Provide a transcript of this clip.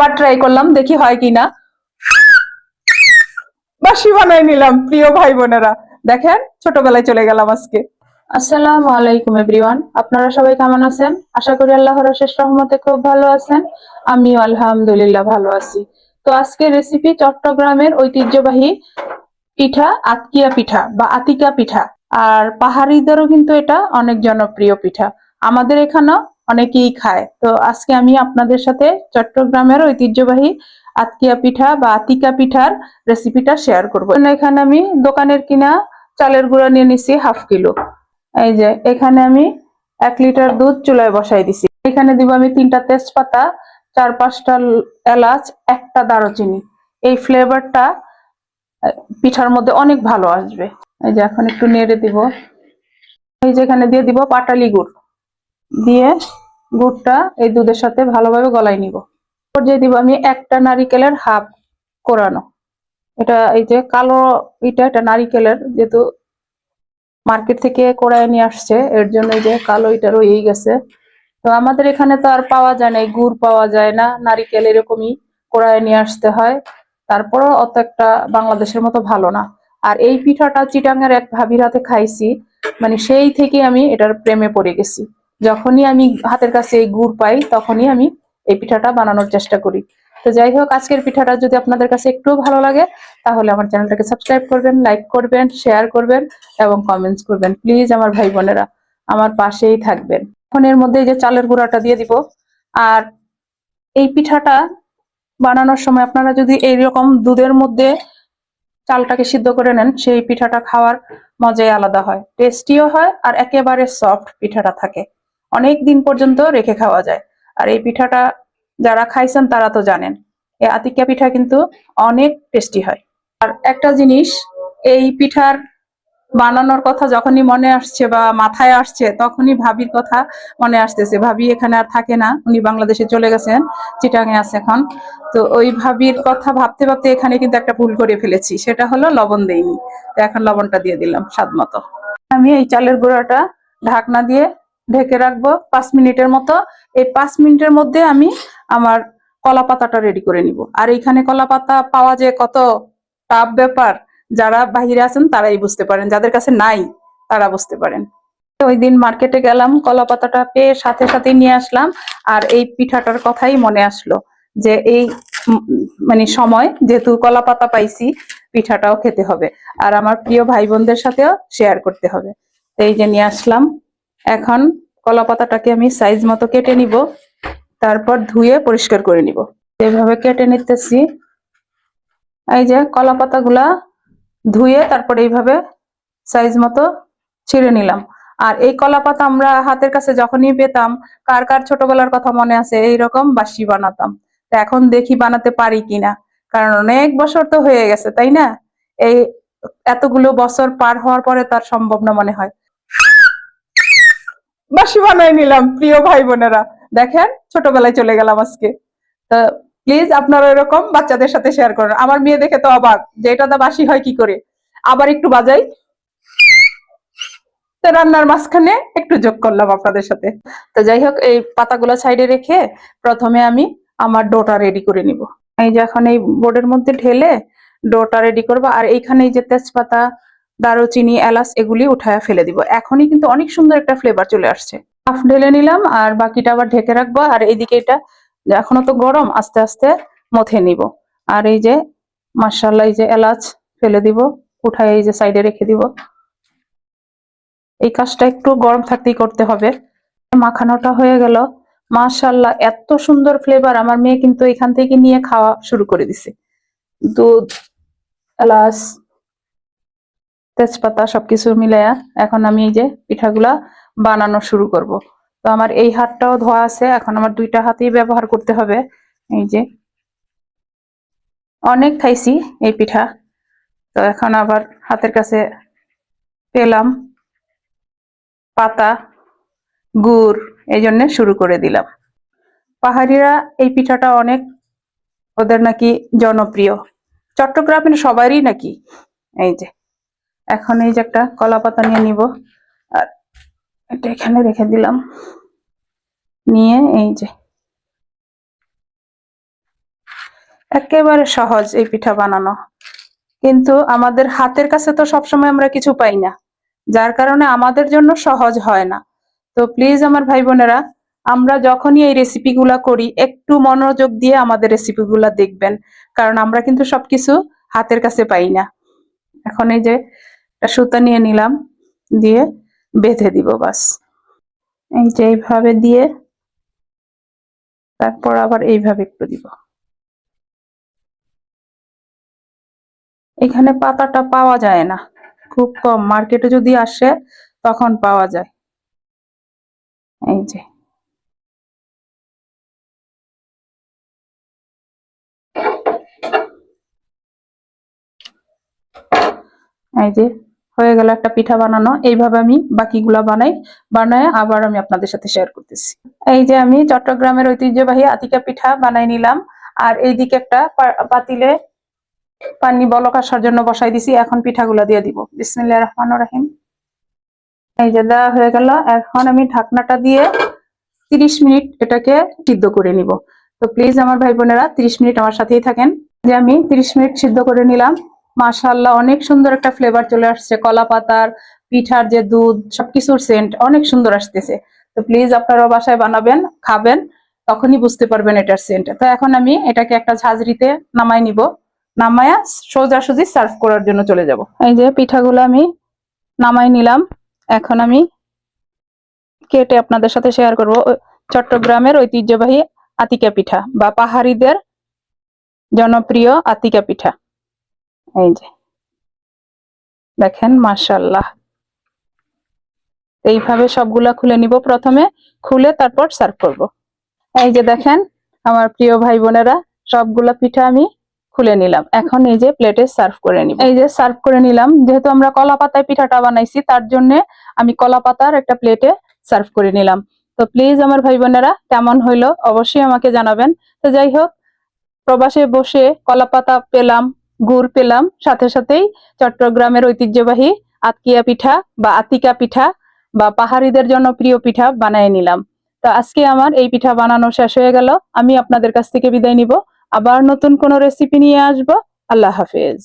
আবার ট্রাই করলাম, দেখি হয় কিনা। বাসি বানাই নিলাম প্রিয় ভাই বোনেরা। দেখেন, ছোটবেলায় চলে গেলাম আজকে। আসসালামু আলাইকুম এভরিওয়ান, আপনারা সবাই কেমন আছেন? আশা করি আল্লাহর অশেষ রহমতে খুব ভালো আছেন। আমিও আলহামদুলিল্লাহ ভালো আছি। তো আজকের রেসিপি চট্টগ্রামের ঐতিহ্যবাহী পিঠা, আতকিয়া পিঠা বা আতিকা পিঠা। আর পাহাড়িদেরও কিন্তু এটা অনেক জনপ্রিয় পিঠা। আমাদের এখানেও অনেকেই খায়। তো আজকে আমি আপনাদের সাথে চট্টগ্রামের ঐতিহ্যবাহী আতকিয়া পিঠা বা আতিকা পিঠার রেসিপিটা শেয়ার করবো। এখানে আমি দোকানের কিনা চালের গুঁড়া নিয়ে নিছি ½ কিলো। এই যে এখানে আমি 1 লিটার দুধ চুলায় বসাই দিছি। এখানে দিব আমি 3টা তেজপাতা, 4-5টা এলাচ, 1টা দারুচিনি। এই ফ্লেভারটা পিঠার মধ্যে অনেক ভালো আসবে। এই যে এখন একটু নেড়ে দিব। এই যে এখানে দিয়ে দিব পাটালি গুড়, দিয়ে গুড়টা এই দুধের সাথে ভালোভাবে গলাই নিব। পর্যায়ে দিব আমি 1টা নারিকেলের হাফ কোরানো। এটা এই যে কালো এটা নারিকেলের, যেহেতু মার্কেট থেকে কোড়ায় নিয়ে আসছে, এর জন্য এই যে কালো এটা রয়েই গেছে। তো আমাদের এখানে তো আর পাওয়া যায় না, গুড় পাওয়া যায় না, নারিকেল এরকমই কোড়ায় নিয়ে আসতে হয়। তারপরও অত একটা বাংলাদেশের মতো ভালো না। আর এই পিঠাটা চিটাঙ্গের এক ভাবির হাতে খাইছি, মানে সেই থেকে আমি এটার প্রেমে পড়ে গেছি। যখনই আমি হাতের কাছে এই গুড় পাই, তখনই আমি এই পিঠাটা বানানোর চেষ্টা করি। তো যাই হোক, আজকের পিঠাটা যদি আপনাদের কাছে একটু ভালো লাগে, তাহলে আমার চ্যানেলটাকে সাবস্ক্রাইব করবেন, লাইক করবেন, শেয়ার করবেন এবং কমেন্টস করবেন। প্লিজ আমার ভাই বোনেরা আমার পাশেই থাকবেন। এখন এর মধ্যে এই যে চালের গুঁড়াটা দিয়ে দিব। আর এই পিঠাটা বানানোর সময় আপনারা যদি এইরকম দুধের মধ্যে চালটাকে সিদ্ধ করে নেন, সেই পিঠাটা খাওয়ার মজাই আলাদা হয়, টেস্টিও হয়, আর একেবারে সফট পিঠাটা থাকে, অনেক দিন পর্যন্ত রেখে খাওয়া যায়। আর এই পিঠাটা যারা খাইছেন তারা তো জানেন, এই আতিকা পিঠা কিন্তু অনেক টেস্টি হয়। আর একটা জিনিস, এই পিঠার বানানোর কথা যখনই মনে আসছে বা মাথায় আসছে, তখনই ভাবির কথা মনে আসতেছে। ভাবি এখানে আর থাকে না, উনি বাংলাদেশে চলে গেছেন, চিটাঙে আছে এখন। তো ওই ভাবির কথা ভাবতে ভাবতে এখানে কিন্তু একটা ভুল করে ফেলেছি, সেটা হলো লবণ দেইনি। তো এখন লবণটা দিয়ে দিলাম স্বাদ মতো। আমি এই চালের গুঁড়াটা ঢাকনা দিয়ে ঢেকে রাখবো 5 মিনিটের মতো। এই 5 মিনিটের মধ্যে আমি আমার কলা পাতাটা রেডি করে নিব। আর এইখানে কলা পাতা পাওয়া যায় কত টাফ ব্যাপার, যারা বাহিরে আছেন তারাই বুঝতে পারেন, যাদের কাছে নাই তারা বুঝতে পারেন। ওই দিন মার্কেটে গেলাম, কলা পাতাটা পেয়ে সাথে সাথে নিয়ে আসলাম। আর এই পিঠাটার কথাই মনে আসলো যে এই মানে সময় যেহেতু কলা পাতা পাইছি, পিঠাটাও খেতে হবে আর আমার প্রিয় ভাই বোনদের সাথেও শেয়ার করতে হবে। এই যে নিয়ে আসলাম। এখন কলা পাতাটাকে আমি সাইজ মতো কেটে নিব, তারপর ধুয়ে পরিষ্কার করে নিব। এভাবে কেটে নিতেছি। এই যে কলা পাতাগুলা ধুয়ে তারপর এইভাবে সাইজ মতো ছিঁড়ে নিলাম। আর এই কলা পাতা আমরা হাতের কাছে যখনই পেতাম, কার কার ছোটবেলার কথা মনে আছে, এইরকম বাসি বানাতাম। তো এখন দেখি বানাতে পারি কিনা, কারণ অনেক বছর তো হয়ে গেছে, তাই না? এই এতগুলো বছর পার হওয়ার পরে তার সম্ভব না মনে হয়। বাসি বানাই নিলাম প্রিয় ভাই বোনেরা। দেখেন, ছোটবেলায় চলে গেলাম আজকে। তো প্লিজ আপনারা এরকম বাচ্চাদের সাথে শেয়ার করেন। আমার মেয়ে দেখে তো অবাক যে এটা তো বাসি হয় কি করে। আবার একটু বাজাই। তো রান্নার মাঝখানে একটু যোগ করলাম আপনাদের সাথে। তো যাই হোক, এই পাতাগুলো সাইডে রেখে প্রথমে আমি আমার ডোটা রেডি করে নিব। এই যে এখন এই বোর্ডের মধ্যে ঢেলে ডোটা রেডি করবো। আর এইখানে এই যে তেজপাতা, দারুচিনি, এলাচ এগুলি উঠায় ফেলে দিব। এখনই কিন্তু অনেক সুন্দর একটা ফ্লেভার চলে আসছে। হাফ ঢেলে নিলাম আর বাকিটা আবার ঢেকে রাখবো। আর এইদিকে এটা এখনো তো গরম, আস্তে আস্তে মথে নিব। আর এই যে মাশাআল্লাহ, এই যে এলাচ ফেলে দিব, উঠায় এই যে সাইডে রেখে দিব। এই কাজটা একটু গরম থাকতেই করতে হবে। মাখানোটা হয়ে গেল। মাশাআল্লাহ, এত সুন্দর ফ্লেভার। আমার মেয়ে কিন্তু এখান থেকে নিয়ে খাওয়া শুরু করে দিছে। দুধ, এলাচ, তেজপাতা সবকিছু মিলাইয়া এখন আমি এই যে পিঠাগুলা বানানো শুরু করব। তো আমার এই হাতটাও ধোয়া আছে, এখন আমার 2টা হাতেই ব্যবহার করতে হবে। এই যে অনেক খাইছি এই পিঠা, তো এখন আবার হাতের কাছে পেলাম পাতা, গুড়, এই জন্য শুরু করে দিলাম। পাহাড়িরা এই পিঠাটা অনেক, ওদের নাকি জনপ্রিয়, চট্টগ্রামের সবারই নাকি। এই যে এখন এই যে একটা কলা পাতা নিয়ে নিব, আর এটা এখানে রেখে দিলাম। নিয়ে এই যে একেবারে সহজ এই পিঠা বানানো, কিন্তু আমাদের হাতের কাছে তো সবসময় আমরা কিছু পাই না, যার কারণে আমাদের জন্য সহজ হয় না। তো প্লিজ আমার ভাই বোনেরা, আমরা যখনই এই রেসিপিগুলা করি একটু মনোযোগ দিয়ে আমাদের রেসিপিগুলা দেখবেন, কারণ আমরা কিন্তু সবকিছু হাতের কাছে পাই না। এখন এই যে একটা সুতা নিয়ে নিলাম, দিয়ে বেঁধে দিব বাস। এই যে এইভাবে দিয়ে তারপর আবার এইভাবে একটু দিব। এখানে পাতাটা পাওয়া যায় না, খুব কম, মার্কেটে যদি আসে তখন পাওয়া যায়। এই যে এই যে হয়ে গেল একটা পিঠা বানানো। এইভাবে আমি বাকিগুলা বানায় আবার আমি আপনাদের সাথে শেয়ার করতেছি। এই যে আমি চট্টগ্রামের ঐতিহ্যবাহী আতিকা পিঠা বানাই নিলাম, আর এইদিকে একটা পাতিলে পানি বলক আসার জন্য বসাই দিছি। এখন পিঠাগুলা দিয়ে দিব। বিসমিল্লাহির রহমানির রহিম। এই যে দেওয়া হয়ে গেল। এখন আমি ঢাকনাটা দিয়ে 30 মিনিট এটাকে সিদ্ধ করে নিব। তো প্লিজ আমার ভাই বোনেরা 30 মিনিট আমার সাথেই থাকেন। যে আমি 30 মিনিট সিদ্ধ করে নিলাম। মাশাআল্লাহ, অনেক সুন্দর একটা ফ্লেভার চলে আসছে। কলা পাতার, পিঠার যে দুধ, সবকিছুর সেন্ট অনেক সুন্দর আসতেছে। তো প্লিজ আপনারা বাসায় বানাবেন, খাবেন, তখনই বুঝতে পারবেন এটার সেন্ট। তো এখন আমি এটাকে একটা ঝাঁঝরিতে নামাই নিব, নামায়া সোজাসুজি সার্ভ করার জন্য চলে যাব। এই যে পিঠাগুলো আমি নামাই নিলাম। এখন আমি কেটে আপনাদের সাথে শেয়ার করব। চট্টগ্রামের ঐতিহ্যবাহী আতিকা পিঠা বা পাহাড়িদের জনপ্রিয় আতিকা পিঠা। এই যে দেখেন, মাশাআল্লাহ। এইভাবে সবগুলা খুলে নিব, প্রথমে খুলে তারপর সার্ভ করব। এই যে দেখেন আমার প্রিয় ভাই বোনেরা, সবগুলা পিঠা আমি খুলে নিলাম। এখন এই যে প্লেটে সার্ভ করে নিব। এই যে সার্ভ করে নিলাম। যেহেতু আমরা কলা পাতায় পিঠাটা বানাইছি, তার জন্য আমি কলা পাতার একটা প্লেটে সার্ভ করে নিলাম। তো প্লিজ আমার ভাই বোনেরা, কেমন হইলো অবশ্যই আমাকে জানাবেন। তো যাই হোক, প্রবাসে বসে কলা পাতা পেলাম, গুড় পেলাম, সাথে সাথেই চট্টগ্রামের ঐতিহ্যবাহী আতকিয়া পিঠা বা আতিকা পিঠা বা পাহাড়িদের জনপ্রিয় পিঠা বানিয়ে নিলাম। তো আজকে আমার এই পিঠা বানানো শেষ হয়ে গেল। আমি আপনাদের কাছ থেকে বিদায় নিব, আবার নতুন কোনো রেসিপি নিয়ে আসবো। আল্লাহ হাফেজ।